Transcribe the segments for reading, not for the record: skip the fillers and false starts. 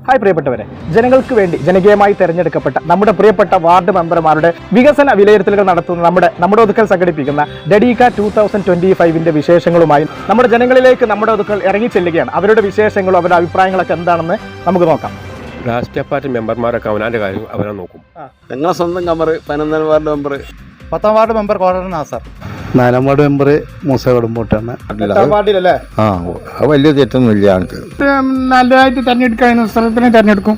Hi പ്രിയപ്പെട്ടവരെ, ജനങ്ങൾക്ക് വേണ്ടി ജനകീയമായി തെരഞ്ഞെടുക്കപ്പെട്ട നമ്മുടെ പ്രിയപ്പെട്ട വാർഡ് മെമ്പർമാരുടെ വികസന വിലയിരുത്തലുകൾ നടത്തുന്ന നമ്മുടെ ഒതുക്കൽ സംഘടിപ്പിക്കുന്ന ഡെഡിക 2025 വിശേഷങ്ങളുമായി നമ്മുടെ ജനങ്ങളിലേക്ക് നമ്മുടെ ഒതുക്കൽ ഇറങ്ങി ചെല്ലുകയാണ്. അവരുടെ വിശേഷങ്ങളും അവരുടെ അഭിപ്രായങ്ങളൊക്കെ എന്താണെന്ന് നമുക്ക് നോക്കാം. രാഷ്ട്രീയ പാർട്ടി മെമ്പർമാരൊക്കെ അവനാൻ്റെ കാര്യം അവനെ നോക്കും. ഞങ്ങളെ സ്വന്തം മെമ്പർ 11 വാർഡ് മെമ്പർ, 10ാം വാർഡ് മെമ്പർ കോടൻ നാസർ, 4ാം വാർഡ് മെമ്പർ മൂസ കടമ്പോട്ടാണ്. വാർഡിലല്ലേ വലിയ തെറ്റൊന്നുമില്ല. ഞങ്ങൾക്ക് നല്ലതായിട്ട് തെരഞ്ഞെടുക്കാൻ സ്ഥലത്തിനെ തെരഞ്ഞെടുക്കും.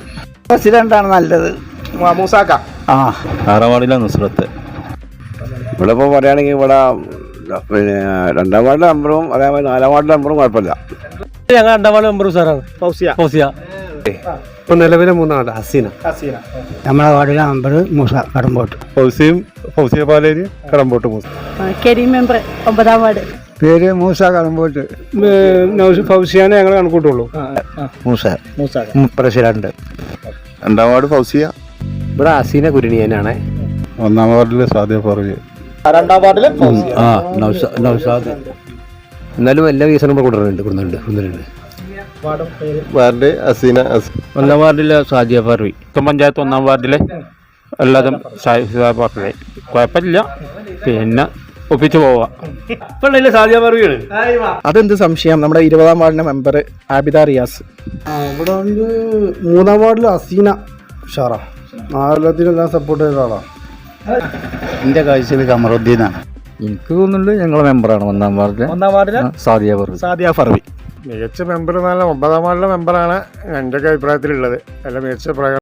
പ്രസിഡന്റാണ് നല്ലത്. മൂസാക്ക 6ാം വാർഡിലാണ് നുസ്രത്ത്. ഇവിടെ ഇപ്പോൾ പറയുകയാണെങ്കിൽ ഇവിടെ പിന്നെ 2ാം വാർഡ് മെമ്പറും അതേപോലെ 4ാം വാർഡ് മെമ്പറും കുഴപ്പമില്ല. ഞങ്ങൾ 2ാം വാർഡ് മെമ്പർ സാറാണ് ഫൗസിയ. ഇപ്പൊ നിലവിലെ 3ാം വാർഡ് ഹസീന. നമ്മളെ വാർഡിലെ മെമ്പർ മൂസ കടമ്പോട്ട്. ഫൗസിയ പാലേരി കടമ്പോട്ട് മൂസ. കരീം മെമ്പർ 9ാം വാർഡ്. പേര് മൂസ കടമ്പോട്ട്. ഫൗസിയാനെ ഞങ്ങൾ കണക്കൂട്ടുള്ളൂ. മൂസ പ്രസിഡന്റ്. 2ാം വാർഡ് ഫൗസിയ. ഇവിടെ ഹസീന കുരുണിയനാണ്. 1ാം വാർഡിലെ സാധ്യ പറയൂ. 2ാം വാർഡില് നൗസാദ്. എന്നാലും എല്ലാ വികസനവും കൊടുക്കുന്നുണ്ട്. വാർഡ് ഹസീന. 1ാം വാർഡിലെ സാദിയ ഫർവി. പഞ്ചായത്ത് 1ാം വാർഡിലെ എല്ലാതും കുഴപ്പമില്ല. പിന്നെ ഒപ്പിച്ചു പോവാം. ഇപ്പൊ സാദിയ ഫർവിയാണ്. അതെന്ത് സംശയം. നമ്മുടെ 20ാം വാർഡിലെ മെമ്പർ ആബിദ റിയാസ്. ഇവിടെ 3ാം വാർഡിൽ ഹസീന ഷാറ. 4ത്തിനെല്ലാം സപ്പോർട്ട് ചെയ്ത ആളാണ്. എൻ്റെ കാഴ്ചയിൽ കമറുദ്ദീനാണ്. എനിക്ക് തോന്നുന്നുണ്ട് ഞങ്ങളെ മെമ്പറാണ് 1ാം വാർഡിലെ സാദിയ ഫർവി. മികച്ച മെമ്പർ നല്ല 9ാം വാർഡിലെ മെമ്പറാണ് എൻ്റെ അഭിപ്രായത്തിലുള്ളത്. നല്ല മികച്ച